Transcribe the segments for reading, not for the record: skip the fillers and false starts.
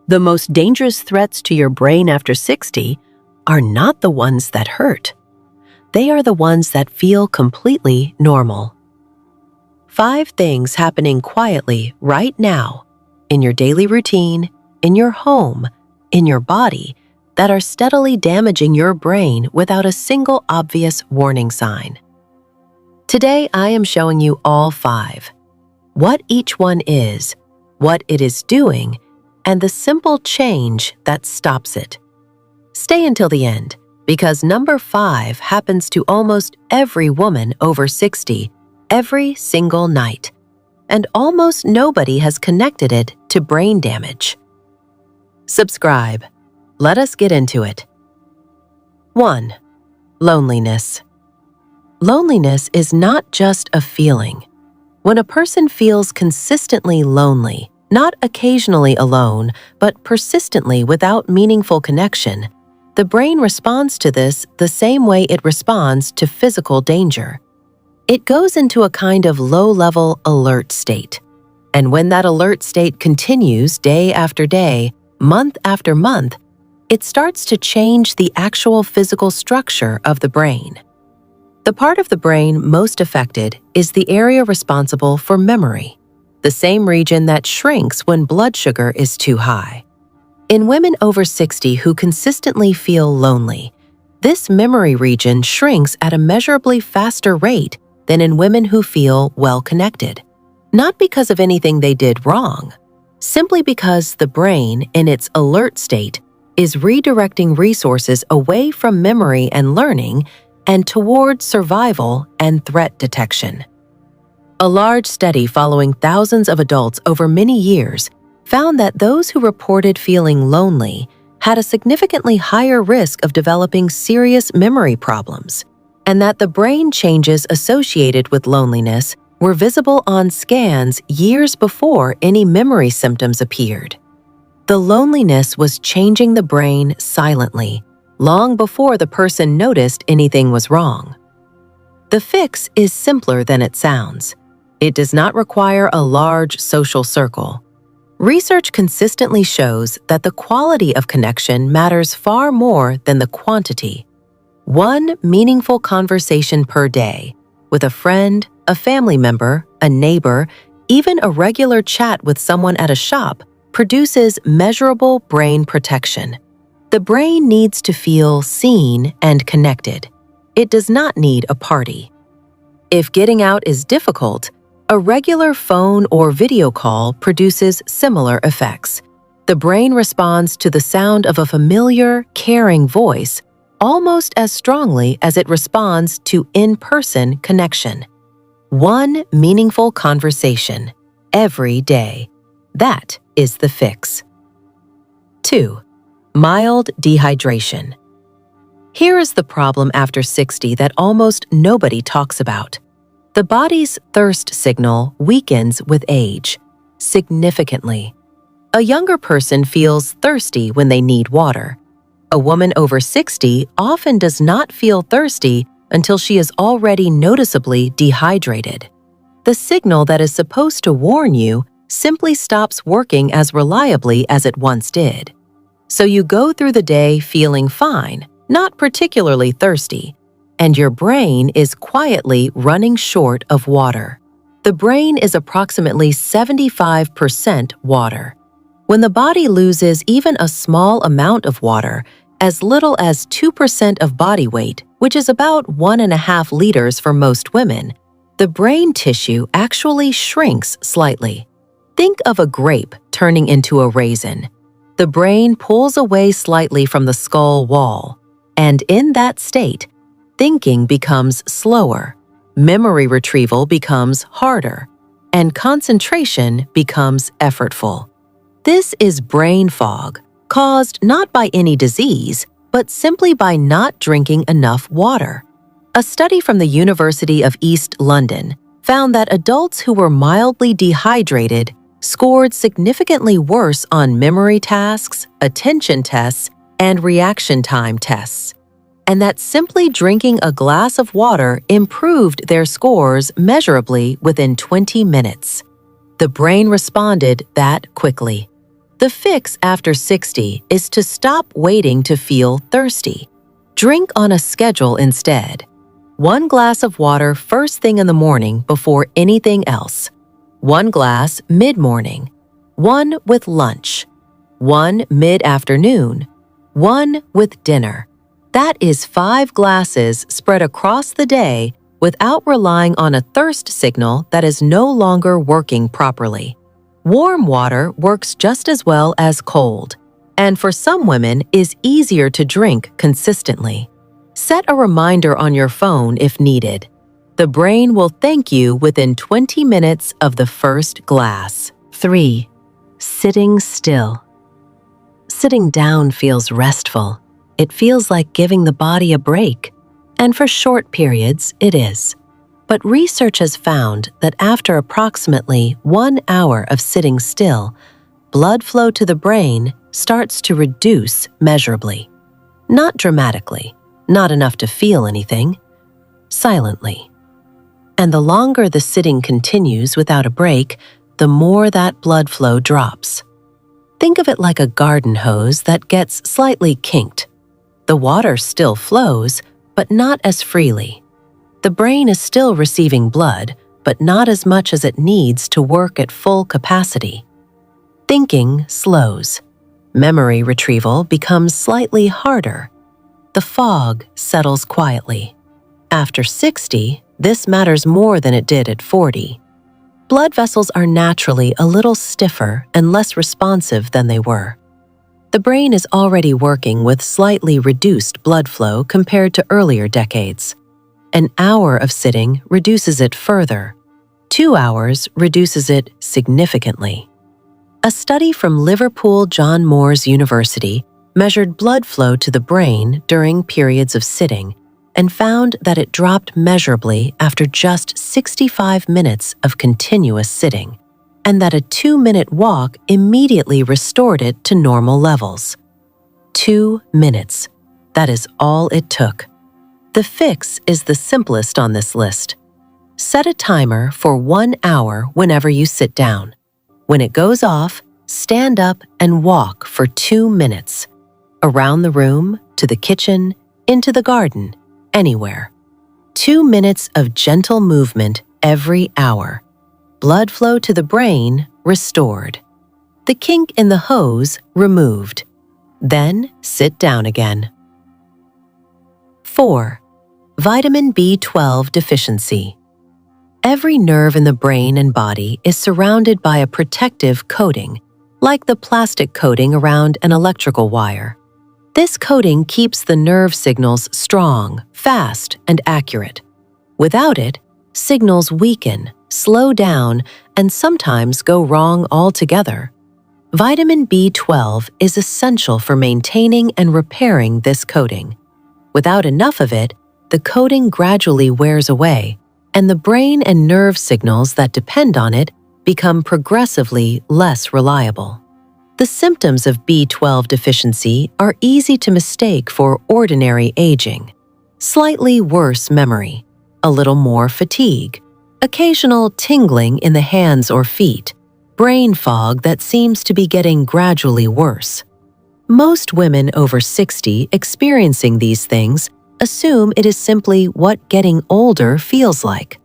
The most dangerous threats to your brain after 60 are not the ones that hurt. They are the ones that feel completely normal. 5 things happening quietly right now, in your daily routine, in your home, in your body, that are steadily damaging your brain without a single obvious warning sign. Today, I am showing you all 5. What each one is, what it is doing, and the simple change that stops it. Stay until the end, because number 5 happens to almost every woman over 60 every single night, and almost nobody has connected it to brain damage. Subscribe. Let us get into it. 1. Loneliness. Loneliness is not just a feeling. When a person feels consistently lonely, not occasionally alone, but persistently without meaningful connection, the brain responds to this the same way it responds to physical danger. It goes into a kind of low-level alert state. And when that alert state continues day after day, month after month, it starts to change the actual physical structure of the brain. The part of the brain most affected is the area responsible for memory, the same region that shrinks when blood sugar is too high. In women over 60 who consistently feel lonely, this memory region shrinks at a measurably faster rate than in women who feel well-connected, not because of anything they did wrong, simply because the brain, in its alert state, is redirecting resources away from memory and learning and toward survival and threat detection. A large study following thousands of adults over many years found that those who reported feeling lonely had a significantly higher risk of developing serious memory problems, and that the brain changes associated with loneliness were visible on scans years before any memory symptoms appeared. The loneliness was changing the brain silently, long before the person noticed anything was wrong. The fix is simpler than it sounds. It does not require a large social circle. Research consistently shows that the quality of connection matters far more than the quantity. 1 meaningful conversation per day with a friend, a family member, a neighbor, even a regular chat with someone at a shop produces measurable brain protection. The brain needs to feel seen and connected. It does not need a party. If getting out is difficult, a regular phone or video call produces similar effects. The brain responds to the sound of a familiar, caring voice almost as strongly as it responds to in-person connection. 1 meaningful conversation every day. That is the fix. 2. Mild dehydration. Here is the problem after 60 that almost nobody talks about. The body's thirst signal weakens with age, significantly. A younger person feels thirsty when they need water. A woman over 60 often does not feel thirsty until she is already noticeably dehydrated. The signal that is supposed to warn you simply stops working as reliably as it once did. So you go through the day feeling fine, not particularly thirsty, and your brain is quietly running short of water. The brain is approximately 75% water. When the body loses even a small amount of water, as little as 2% of body weight, which is about 1.5 liters for most women, the brain tissue actually shrinks slightly. Think of a grape turning into a raisin. The brain pulls away slightly from the skull wall, and in that state, thinking becomes slower, memory retrieval becomes harder, and concentration becomes effortful. This is brain fog, caused not by any disease, but simply by not drinking enough water. A study from the University of East London found that adults who were mildly dehydrated scored significantly worse on memory tasks, attention tests, and reaction time tests, and that simply drinking a glass of water improved their scores measurably within 20 minutes. The brain responded that quickly. The fix after 60 is to stop waiting to feel thirsty. Drink on a schedule instead. 1 glass of water first thing in the morning before anything else. 1 glass mid-morning. 1 with lunch. 1 mid-afternoon. 1 with dinner. That is 5 glasses spread across the day without relying on a thirst signal that is no longer working properly. Warm water works just as well as cold, and for some women is easier to drink consistently. Set a reminder on your phone if needed. The brain will thank you within 20 minutes of the first glass. 3. Sitting still. Sitting down feels restful. It feels like giving the body a break, and for short periods it is. But research has found that after approximately 1 hour of sitting still, blood flow to the brain starts to reduce measurably. Not dramatically, not enough to feel anything, silently. And the longer the sitting continues without a break, the more that blood flow drops. Think of it like a garden hose that gets slightly kinked. The water still flows, but not as freely. The brain is still receiving blood, but not as much as it needs to work at full capacity. Thinking slows. Memory retrieval becomes slightly harder. The fog settles quietly. After 60, this matters more than it did at 40. Blood vessels are naturally a little stiffer and less responsive than they were. The brain is already working with slightly reduced blood flow compared to earlier decades. An hour of sitting reduces it further. 2 hours reduces it significantly. A study from Liverpool John Moores University measured blood flow to the brain during periods of sitting and found that it dropped measurably after just 65 minutes of continuous sitting, and that a 2-minute walk immediately restored it to normal levels. 2 minutes. That is all it took. The fix is the simplest on this list. Set a timer for 1 hour whenever you sit down. When it goes off, stand up and walk for 2 minutes. Around the room, to the kitchen, into the garden, anywhere. 2 minutes of gentle movement every hour. Blood flow to the brain restored. The kink in the hose removed. Then sit down again. 4. Vitamin B12 deficiency. Every nerve in the brain and body is surrounded by a protective coating, like the plastic coating around an electrical wire. This coating keeps the nerve signals strong, fast, and accurate. Without it, signals weaken, slow down, and sometimes go wrong altogether. Vitamin B12 is essential for maintaining and repairing this coating. Without enough of it, the coating gradually wears away, and the brain and nerve signals that depend on it become progressively less reliable. The symptoms of B12 deficiency are easy to mistake for ordinary aging. Slightly worse memory, a little more fatigue, occasional tingling in the hands or feet, brain fog that seems to be getting gradually worse. Most women over 60 experiencing these things assume it is simply what getting older feels like.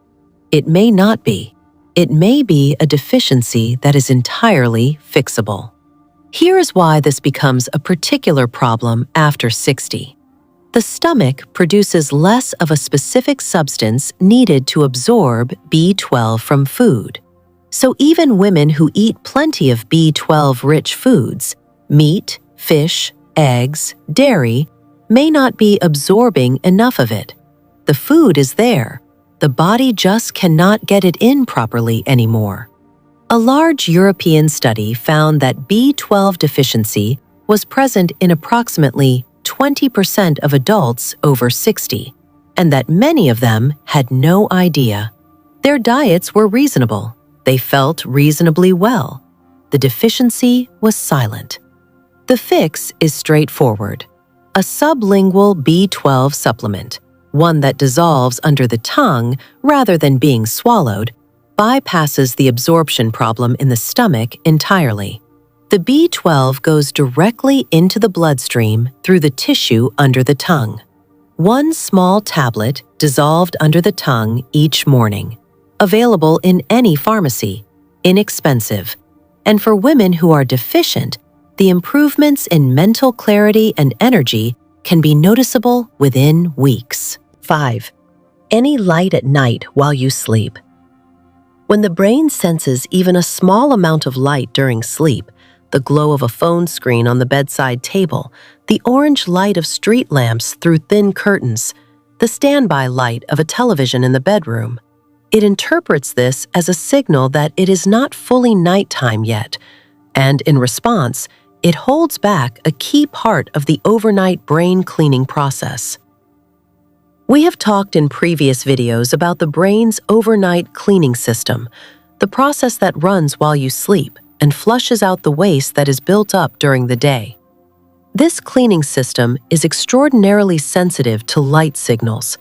It may not be. It may be a deficiency that is entirely fixable. Here is why this becomes a particular problem after 60. The stomach produces less of a specific substance needed to absorb B12 from food. So even women who eat plenty of B12-rich foods, meat, fish, eggs, dairy, may not be absorbing enough of it. The food is there. The body just cannot get it in properly anymore. A large European study found that B12 deficiency was present in approximately 20% of adults over 60, and that many of them had no idea. Their diets were reasonable. They felt reasonably well. The deficiency was silent. The fix is straightforward. A sublingual B12 supplement, one that dissolves under the tongue rather than being swallowed, bypasses the absorption problem in the stomach entirely. The B12 goes directly into the bloodstream through the tissue under the tongue. One small tablet dissolved under the tongue each morning. Available in any pharmacy. Inexpensive. And for women who are deficient, the improvements in mental clarity and energy can be noticeable within weeks. 5. Any light at night while you sleep. When the brain senses even a small amount of light during sleep, the glow of a phone screen on the bedside table, the orange light of street lamps through thin curtains, the standby light of a television in the bedroom, it interprets this as a signal that it is not fully nighttime yet, and in response, it holds back a key part of the overnight brain cleaning process. We have talked in previous videos about the brain's overnight cleaning system, the process that runs while you sleep and flushes out the waste that is built up during the day. This cleaning system is extraordinarily sensitive to light signals.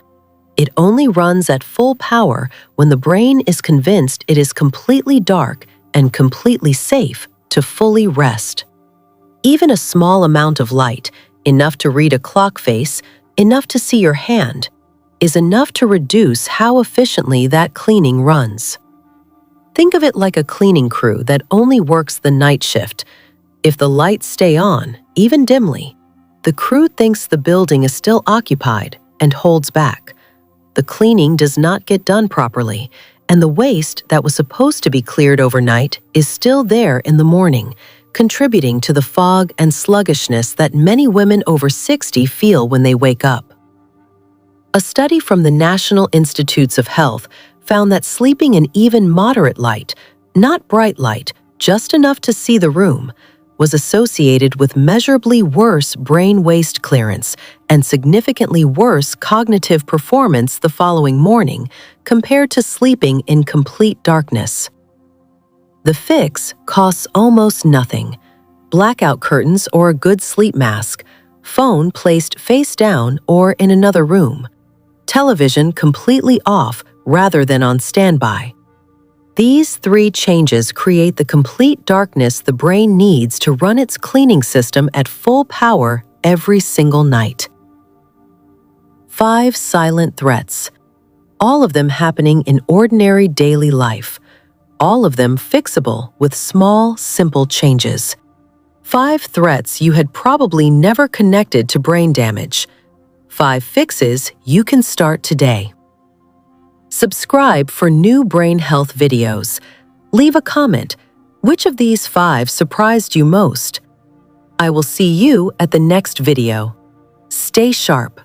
It only runs at full power when the brain is convinced it is completely dark and completely safe to fully rest. Even a small amount of light, enough to read a clock face, enough to see your hand, is enough to reduce how efficiently that cleaning runs. Think of it like a cleaning crew that only works the night shift. If the lights stay on, even dimly, the crew thinks the building is still occupied and holds back. The cleaning does not get done properly, and the waste that was supposed to be cleared overnight is still there in the morning, contributing to the fog and sluggishness that many women over 60 feel when they wake up. A study from the National Institutes of Health found that sleeping in even moderate light, not bright light, just enough to see the room, was associated with measurably worse brain waste clearance and significantly worse cognitive performance the following morning compared to sleeping in complete darkness. The fix costs almost nothing. Blackout curtains or a good sleep mask, phone placed face down or in another room, television completely off rather than on standby. These 3 changes create the complete darkness the brain needs to run its cleaning system at full power every single night. 5 silent threats, all of them happening in ordinary daily life, all of them fixable with small, simple changes. 5 threats you had probably never connected to brain damage. 5 fixes you can start today. Subscribe for new brain health videos. Leave a comment. Which of these 5 surprised you most? I will see you at the next video. Stay sharp.